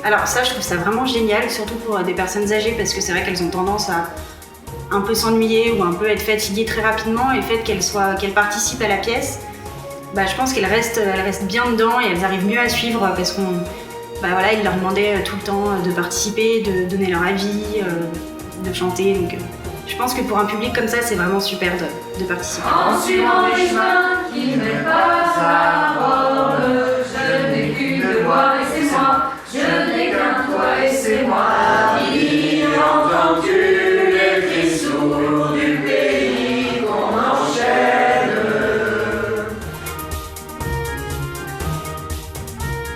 Alors ça, je trouve ça vraiment génial, surtout pour des personnes âgées, parce que c'est vrai qu'elles ont tendance à un peu s'ennuyer ou un peu être fatiguées très rapidement, et le fait qu'elles participent à la pièce, je pense qu'elles restent bien dedans et elles arrivent mieux à suivre parce qu'on, ils leur demandaient tout le temps de participer, de donner leur avis, de chanter. Donc je pense que pour un public comme ça, c'est vraiment super de participer. En suivant les chemins qui mènent pas à Rome, je n'ai qu'une voix et c'est moi, je n'ai qu'un toi et c'est moi. Qui entends-tu les cris sourds du pays qu'on enchaîne?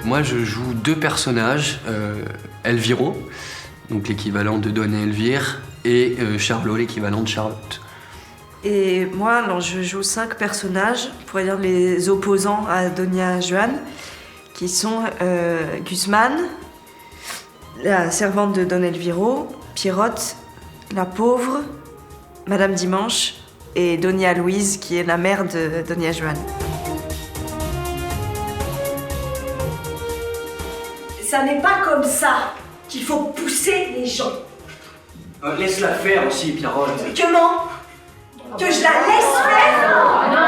Moi, je joue deux personnages, Elviro, donc l'équivalent de Dona Elvire, et Charlot, l'équivalent de Charlotte. Et moi, alors, je joue 5 personnages, on pourrait dire les opposants à Donia Joan, qui sont Guzman, la servante de Don Elviro, Pierrotte, la pauvre, Madame Dimanche, et Donia Louise, qui est la mère de Donia Joan. Ça n'est pas comme ça qu'il faut pousser les gens. Laisse-la faire aussi, Pierrotte. Comment? Que je la laisse faire? Non,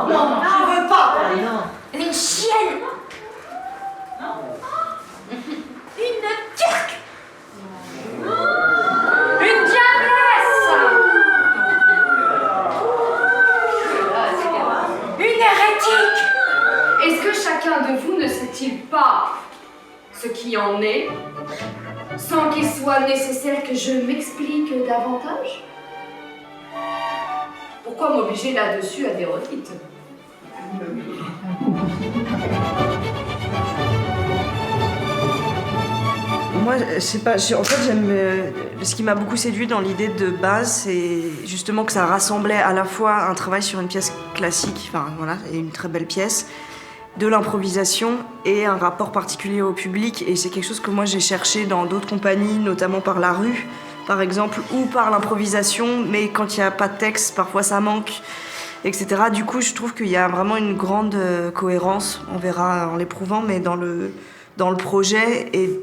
je veux pas. Une chienne. Une turque. Une diablesse. Une hérétique. Est-ce que chacun de vous ne sait-il pas ce qui en est, sans qu'il soit nécessaire que je m'explique davantage? Pourquoi m'obliger là-dessus à des redites? Moi, je sais pas, en fait, j'aime. Ce qui m'a beaucoup séduit dans l'idée de base, c'est justement que ça rassemblait à la fois un travail sur une pièce classique, et une très belle pièce, de l'improvisation et un rapport particulier au public. Et c'est quelque chose que moi j'ai cherché dans d'autres compagnies, notamment par la rue, par exemple, ou par l'improvisation, mais quand il n'y a pas de texte, parfois ça manque, etc. Du coup, je trouve qu'il y a vraiment une grande cohérence, on verra en l'éprouvant, mais dans le projet, et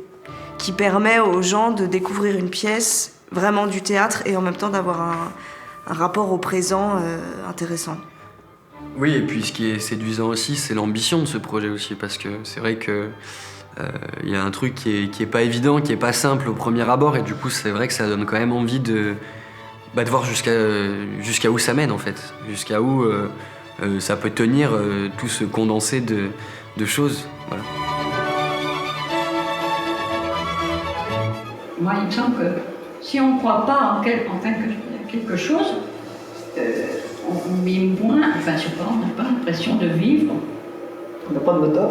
qui permet aux gens de découvrir une pièce, vraiment du théâtre, et en même temps d'avoir un rapport au présent intéressant. Oui, et puis ce qui est séduisant aussi, c'est l'ambition de ce projet aussi, parce que c'est vrai que y a un truc qui est pas évident, qui est pas simple au premier abord, et du coup c'est vrai que ça donne quand même envie de voir jusqu'à où ça mène en fait, jusqu'à où ça peut tenir tout ce condensé de choses. Voilà. Moi, il me semble que si on ne croit pas en quelque chose, on met moins, on n'a pas l'impression de vivre. On n'a pas de moteur.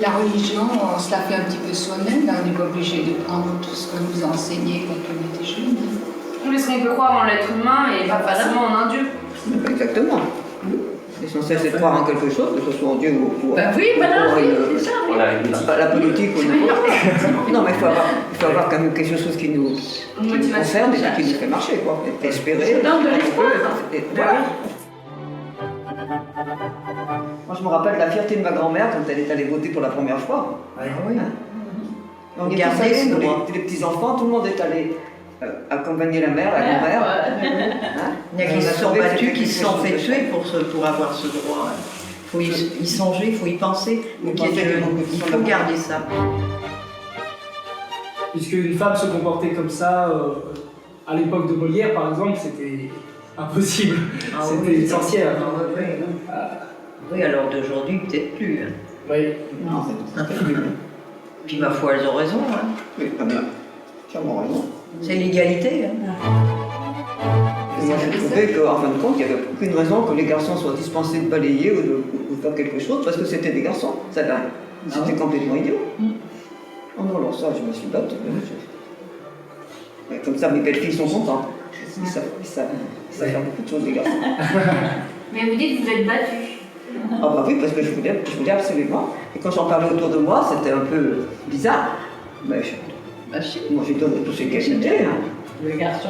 La religion, on se la fait un petit peu soi-même, on n'est pas obligé de prendre tout ce qu'on nous a enseigné quand on était jeune. Oui, parce qu'on peut croire en l'être humain et pas forcément en un Dieu. Exactement. L'essentiel, c'est de croire en quelque chose, que ce soit en Dieu ou c'est ça. la politique ou non, mais il faut avoir quand même quelque chose qui nous concerne et qui nous fait marcher, quoi. Espérer. Ça donne de l'espoir. Voilà. Moi, je me rappelle la fierté de ma grand-mère quand elle est allée voter pour la première fois. Ah oui. On est tous allés, les petits-enfants, tout le monde est allé accompagner la mère, la grand-mère. Il y a qui se sont battus, qui se sont fait tuer pour avoir ce droit. Il faut y songer, il faut y penser. Il faut garder ça. Puisque une femme se comportait comme ça, à l'époque de Molière par exemple, c'était impossible. C'était une sorcière. Oui, alors d'aujourd'hui, peut-être plus. Oui. Non, puis ma foi, elles ont raison. Oui, très bien. Sûrement raison. C'est l'égalité. Moi, je trouvais qu'en fin de compte, il n'y avait aucune raison que les garçons soient dispensés de balayer ou de faire quelque chose, parce que c'était des garçons. C'était complètement idiot. Oh non, alors ça, je me suis battue. Comme ça, mes belles-filles sont contentes. Ça fait beaucoup de choses, les garçons. Mais vous dites que vous êtes battus. Ah bah oui, parce que je voulais absolument. Et quand j'en parlais autour de moi, c'était un peu bizarre. Mais moi, j'ai donné toutes ces qualités. Les garçons,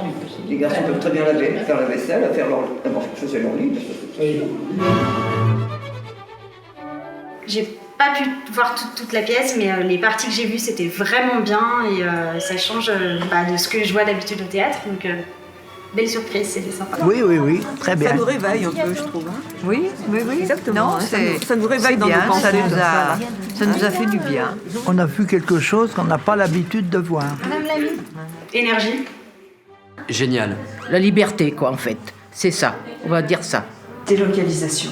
les garçons peuvent très bien faire la vaisselle, faire leur... D'abord, je faisais leur lit, J'ai pas pu voir toute la pièce, mais les parties que j'ai vues, c'était vraiment bien et ça change de ce que je vois d'habitude au théâtre. Donc, belle surprise, c'était sympa. Oui, très bien. Ça nous réveille un peu, je trouve. Oui. Exactement. Non, ça nous réveille dans nos pensées. Ça nous a fait du bien. On a vu quelque chose qu'on n'a pas l'habitude de voir. Madame Lamy. Énergie. Génial. La liberté, quoi, en fait. C'est ça, on va dire ça. Délocalisation.